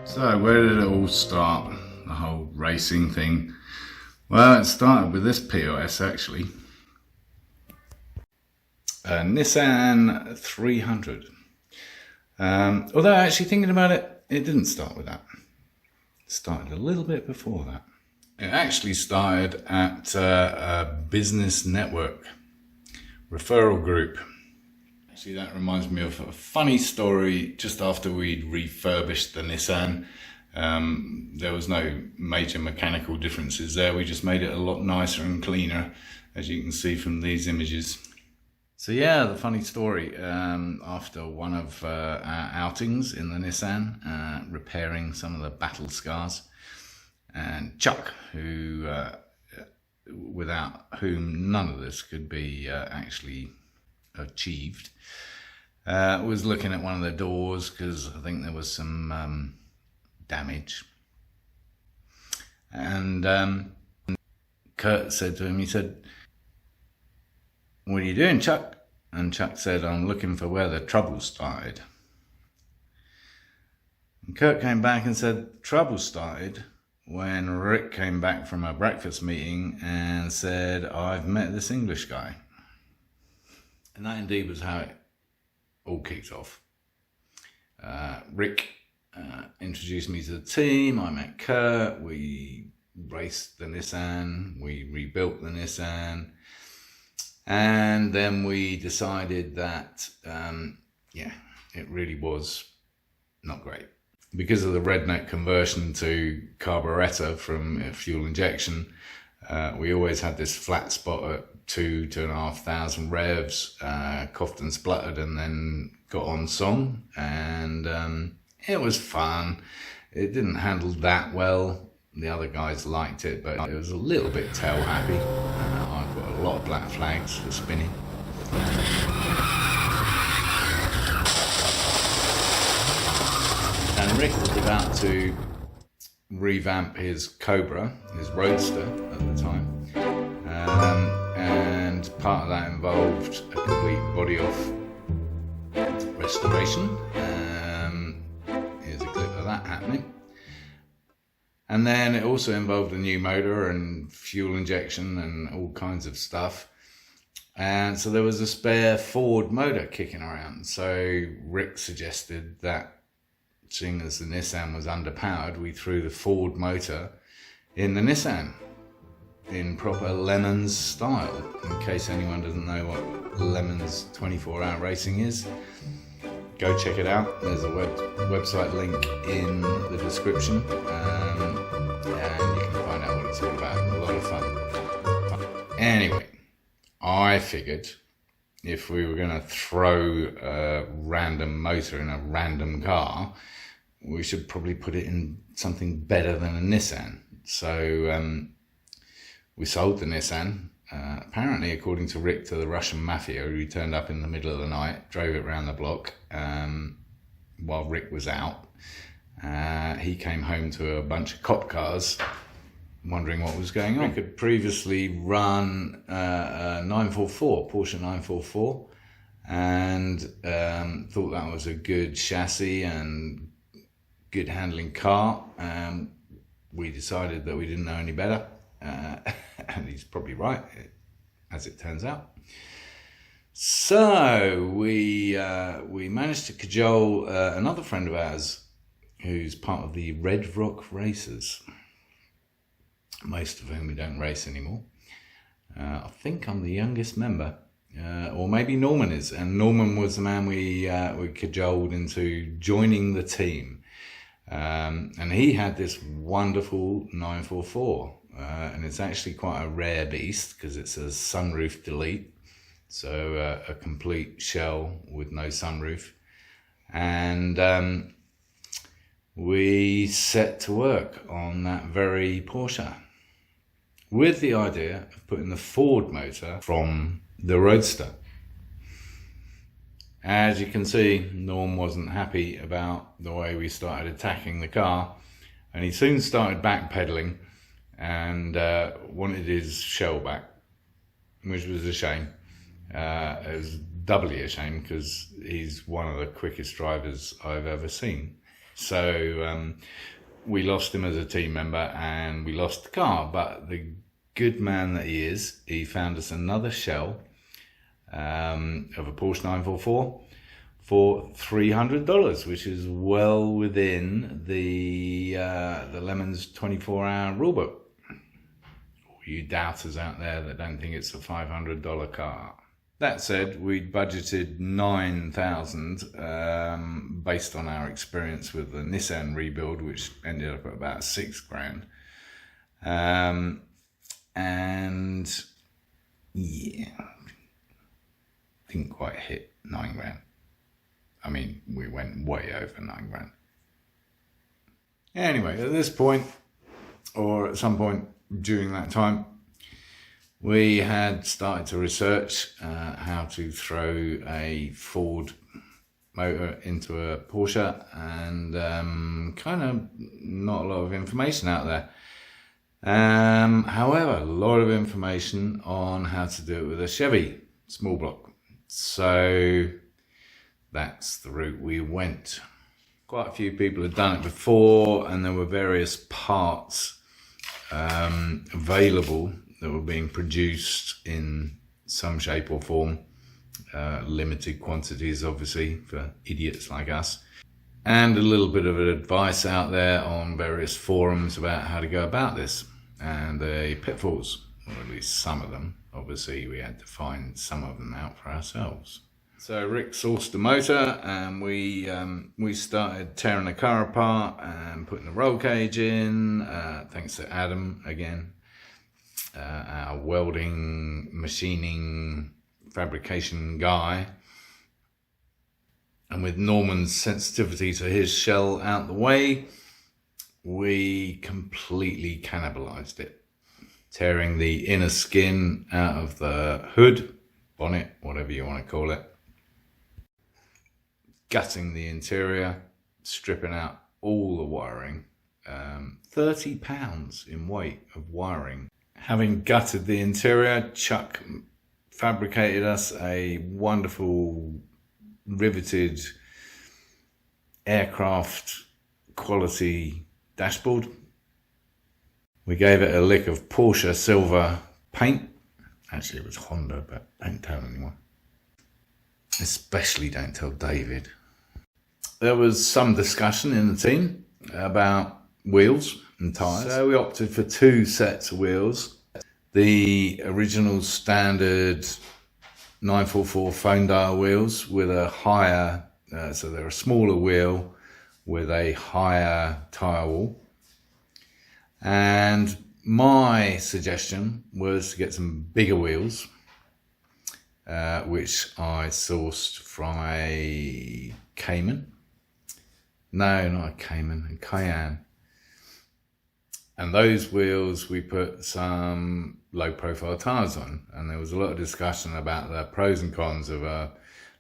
So where did it all start, the whole racing thing? Well, it started with this POS actually. A Nissan 300. Although actually thinking about it, it didn't start with that. It started a little bit before that. It actually started at a business network, referral group. Actually, that reminds me of a funny story. Just after we'd refurbished the Nissan, there was no major mechanical differences there. We just made it a lot nicer and cleaner, as you can see from these images. So yeah, the funny story, after one of our outings in the Nissan, repairing some of the battle scars, and Chuck, who without whom none of this could be actually achieved, was looking at one of the doors because I think there was some damage, and Kurt said to him, he said, "What are you doing, Chuck?" And Chuck said, "I'm looking for where the trouble started." And Kurt came back and said, "Trouble started when Rick came back from a breakfast meeting and said, 'I've met this English guy.'" And that indeed was how it all kicked off. Rick introduced me to the team. I met Kurt. We raced the Nissan. We rebuilt the Nissan. And then we decided that, yeah, it really was not great. Because of the redneck conversion to carburetor from fuel injection, we always had this flat spot at 2,500 revs, coughed and spluttered, and then got on song, and it was fun. It didn't handle that well. The other guys liked it, but it was a little bit tail happy. I've got a lot of black flags for spinning. And Rick was about to revamp his Cobra, his Roadster at the time. And part of that involved a complete body off restoration. Here's a clip of that happening. And then it also involved a new motor and fuel injection and all kinds of stuff. And so there was a spare Ford motor kicking around. So Rick suggested that, seeing as the Nissan was underpowered, we threw the Ford motor in the Nissan in proper Lemons style. In case anyone doesn't know what Lemons 24-hour racing is, go check it out. There's a website link in the description, and you can find out what it's all about. A lot of fun. Anyway, I figured if we were going to throw a random motor in a random car, we should probably put it in something better than a Nissan. So we sold the Nissan, apparently, according to Rick, to the Russian mafia, who turned up in the middle of the night, drove it around the block while Rick was out. He came home to a bunch of cop cars, wondering what was going on. Rick had previously run a 944, Porsche 944, and thought that was a good chassis and good handling car. We decided that we didn't know any better, and he's probably right, as it turns out. So we managed to cajole another friend of ours who's part of the Red Rock Racers, most of whom we don't race anymore. I think I'm the youngest member, or maybe Norman is, and Norman was the man we cajoled into joining the team. And he had this wonderful 944, and it's actually quite a rare beast because it's a sunroof delete, so a complete shell with no sunroof. And we set to work on that very Porsche with the idea of putting the Ford motor from the Roadster. As you can see, Norm wasn't happy about the way we started attacking the car, and he soon started backpedaling and wanted his shell back, which was a shame. It was doubly a shame because he's one of the quickest drivers I've ever seen. So we lost him as a team member and we lost the car, but the good man that he is, he found us another shell of a Porsche 944 for $300, which is well within the Lemon's 24-hour rulebook. All you doubters out there that don't think it's a $500 car. That said, we budgeted $9,000 based on our experience with the Nissan rebuild, which ended up at about $6,000. And yeah, didn't quite hit $9,000. I mean, we went way over $9,000. Anyway, at this point, or at some point during that time, we had started to research how to throw a Ford motor into a Porsche, and kind of not a lot of information out there. However, a lot of information on how to do it with a Chevy small block. So that's the route we went. Quite a few people had done it before, and there were various parts available that were being produced in some shape or form, limited quantities obviously for idiots like us, and a little bit of advice out there on various forums about how to go about this and the pitfalls, or at least some of them. Obviously we had to find some of them out for ourselves. So Rick sourced the motor, and we started tearing the car apart and putting the roll cage in, thanks to Adam again, our welding, machining, fabrication guy. And with Norman's sensitivity to his shell out the way, we completely cannibalized it, tearing the inner skin out of the hood, bonnet, whatever you want to call it, gutting the interior, stripping out all the wiring, 30 pounds in weight of wiring. Having gutted the interior, Chuck fabricated us a wonderful riveted aircraft quality dashboard. We gave it a lick of Porsche silver paint. Actually, it was Honda, but don't tell anyone. Especially don't tell David. There was some discussion in the team about wheels and tyres. So we opted for 2 sets of wheels. The original standard 944 phone dial wheels with a higher, so they're a smaller wheel with a higher tyre wall. And my suggestion was to get some bigger wheels, which I sourced from a Cayman. No, not a Cayman, a Cayenne. And those wheels we put some low profile tyres on, and there was a lot of discussion about the pros and cons of a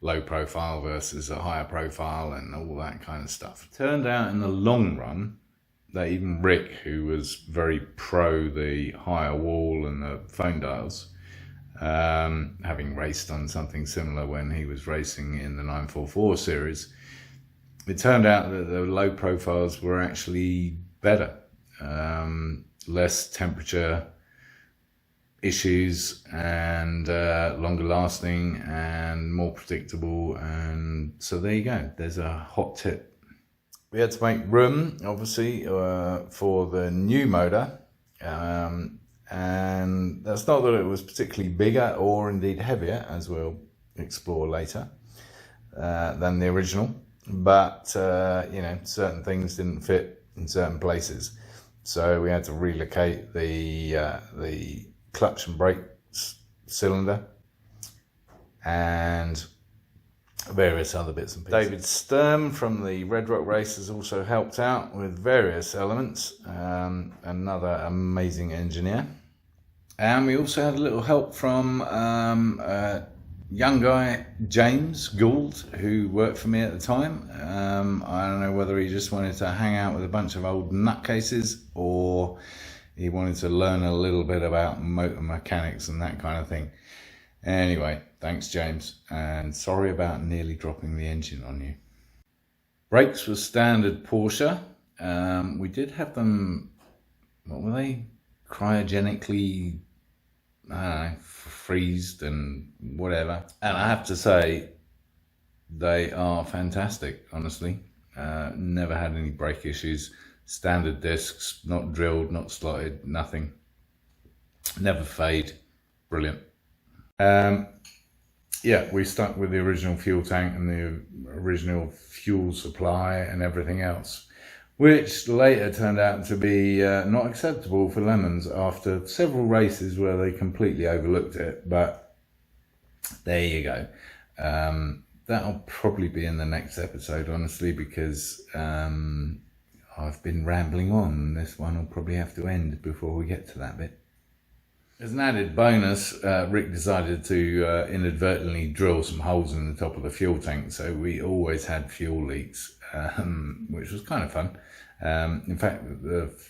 low profile versus a higher profile and all that kind of stuff. Turned out in the long run that even Rick, who was very pro the higher wall and the phone dials, having raced on something similar when he was racing in the 944 series, it turned out that the low profiles were actually better. Less temperature issues and longer lasting and more predictable, and so there you go, there's a hot tip. We had to make room obviously for the new motor, and that's not that it was particularly bigger or indeed heavier, as we'll explore later, than the original, but you know, certain things didn't fit in certain places. So we had to relocate the clutch and brake cylinder and various other bits and pieces. David Sturm from the Red Rock Racers also helped out with various elements, another amazing engineer. And we also had a little help from a young guy, James Gould, who worked for me at the time. I don't know whether he just wanted to hang out with a bunch of old nutcases, or He wanted to learn a little bit about motor mechanics and that kind of thing. Anyway, thanks James, and sorry about nearly dropping the engine on you. Brakes were standard Porsche. We did have them, what were they? Cryogenically, I don't know, freezed and whatever. And I have to say, they are fantastic, honestly. Never had any brake issues. Standard discs, not drilled, not slotted, nothing. Never fade. Brilliant. Yeah, we stuck with the original fuel tank and the original fuel supply and everything else, which later turned out to be not acceptable for Lemons after several races where they completely overlooked it. But there you go. That'll probably be in the next episode, honestly, because I've been rambling on. This one will probably have to end before we get to that bit. As an added bonus, Rick decided to inadvertently drill some holes in the top of the fuel tank, so we always had fuel leaks, which was kind of fun. In fact,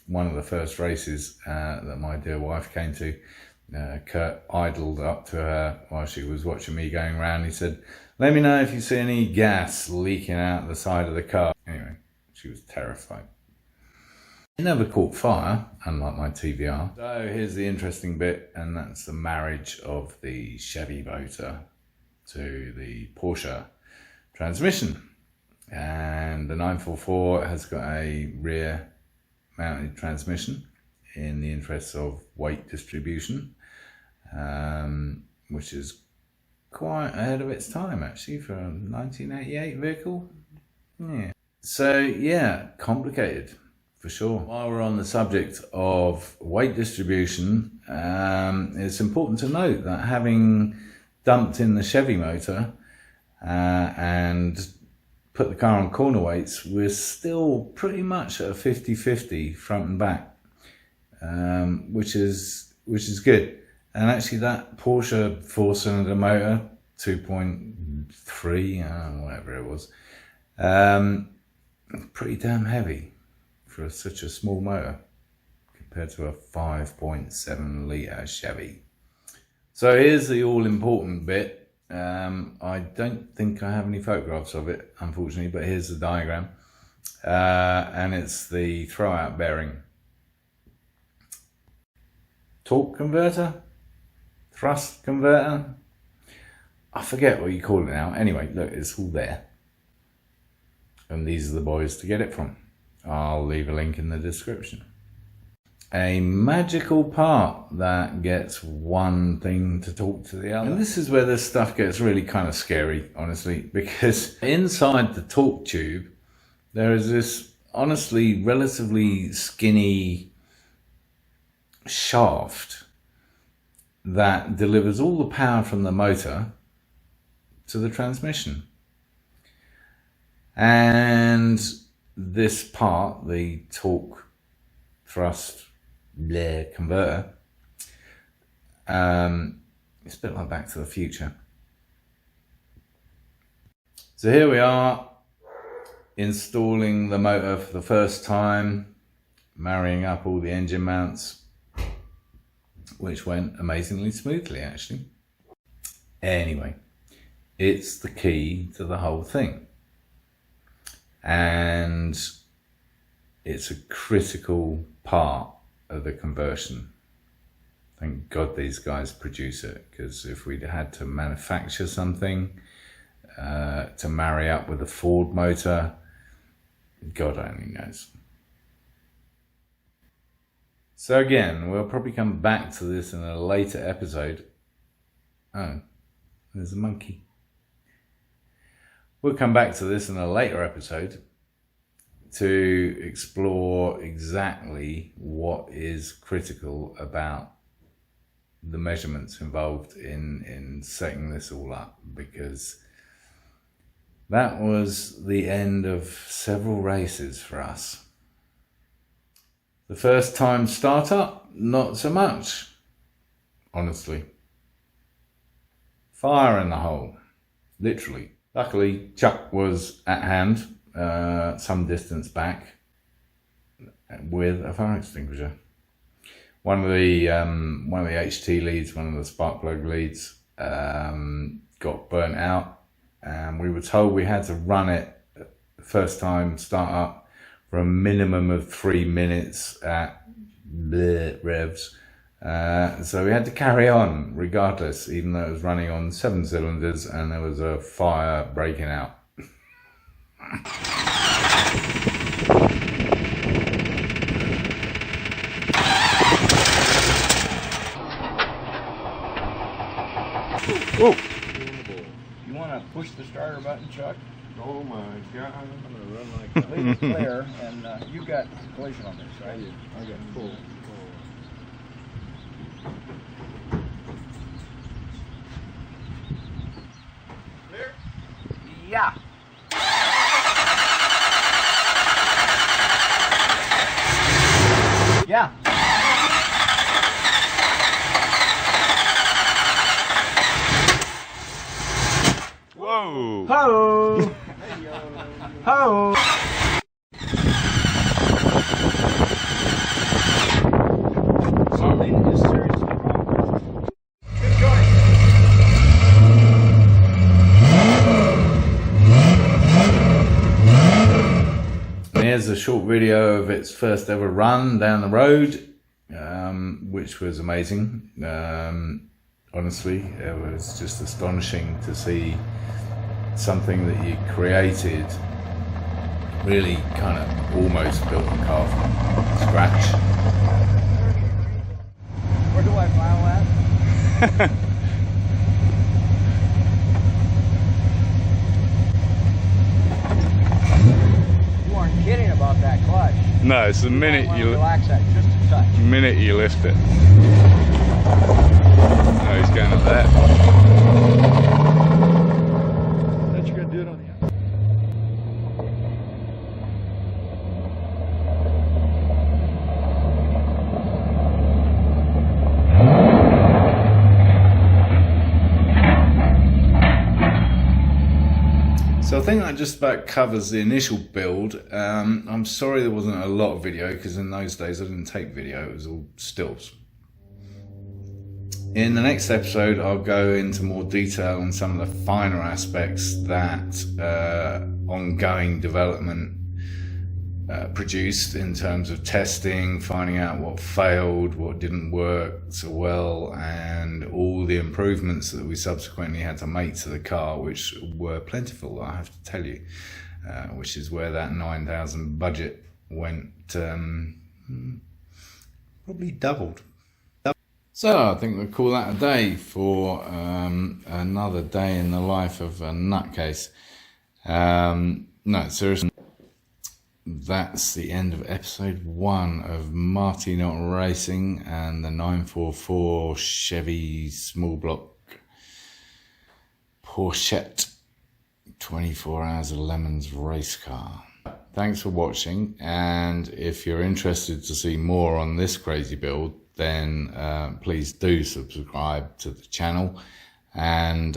one of the first races that my dear wife came to, Kurt idled up to her while she was watching me going around. He said, "Let me know if you see any gas leaking out the side of the car." Anyway, she was terrified. It never caught fire, unlike my TVR. So here's the interesting bit, and that's the marriage of the Chevy motor to the Porsche transmission. And the 944 has got a rear mounted transmission in the interests of weight distribution, which is quite ahead of its time actually for a 1988 vehicle. Yeah. So yeah, complicated. For sure. While we're on the subject of weight distribution, it's important to note that having dumped in the Chevy motor and put the car on corner weights, we're still pretty much at a 50-50 front and back, which is good. And actually that Porsche 4-cylinder motor, 2.3, whatever it was, pretty damn heavy for such a small motor compared to a 5.7 litre Chevy. So here's the all-important bit. I don't think I have any photographs of it, unfortunately, but here's the diagram. And it's the throwout bearing. Torque converter? Thrust converter? I forget what you call it now. Anyway, look, it's all there. And these are the boys to get it from. I'll leave a link in the description. A magical part that gets one thing to talk to the other. And this is where this stuff gets really kind of scary, honestly, because inside the torque tube, there is this honestly relatively skinny shaft that delivers all the power from the motor to the transmission. And this part, the torque thrust converter, it's a bit like Back to the Future. So here we are, installing the motor for the first time, marrying up all the engine mounts, which went amazingly smoothly actually. Anyway, it's the key to the whole thing. And it's a critical part of the conversion. Thank God these guys produce it, because if we'd had to manufacture something to marry up with a Ford motor, God only knows. So again, we'll probably come back to this in a later episode. Oh, there's a monkey. We'll come back to this in a later episode to explore exactly what is critical about the measurements involved in setting this all up, because that was the end of several races for us. The first time startup, not so much, honestly. Fire in the hole, literally. Luckily, Chuck was at hand, some distance back, with a fire extinguisher. one of the HT leads, one of the spark plug leads, got burnt out, and we were told we had to run it first time start up for a minimum of 3 minutes at revs. So we had to carry on regardless, even though it was running on 7 cylinders and there was a fire breaking out. Whoa! You want to push the starter button, Chuck? Oh my God. I'm going to run like that. Leave it clear, and you got collision on this, right? I got full. Clear? Yeah. Yeah. Whoa! Ho! Ho! Something is seriously wrong. Good choice. Here's a short video of its first ever run down the road, which was amazing. Honestly, it was just astonishing to see something that you created really kind of almost built a car from scratch. Where do I file at? You aren't kidding about that clutch. No, it's the minute you relax that just a touch. lift it. Oh, he's going up there. Thought you were gonna do it on the outside. So I think that just about covers the initial build. I'm sorry there wasn't a lot of video, because in those days I didn't take video, it was all stills. In the next episode, I'll go into more detail on some of the finer aspects that ongoing development produced in terms of testing, finding out what failed, what didn't work so well, and all the improvements that we subsequently had to make to the car, which were plentiful, I have to tell you, which is where that 9,000 budget went, probably doubled. So I think we'll call that a day for another day in the life of a nutcase. No, seriously, that's the end of episode 1 of Marty Not Racing and the 944 Chevy small block Porsche 24 Hours of Lemons race car. Thanks for watching, and if you're interested to see more on this crazy build, then please do subscribe to the channel and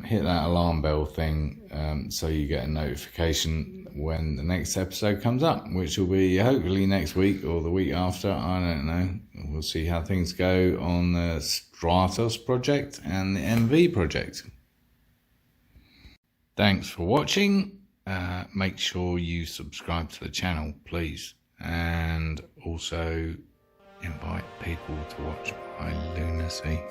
hit that alarm bell thing so you get a notification when the next episode comes up, which will be hopefully next week or the week after. I don't know. We'll see how things go on the Stratos project and the MV project. Thanks for watching. Make sure you subscribe to the channel, please, and also invite people to watch my lunacy.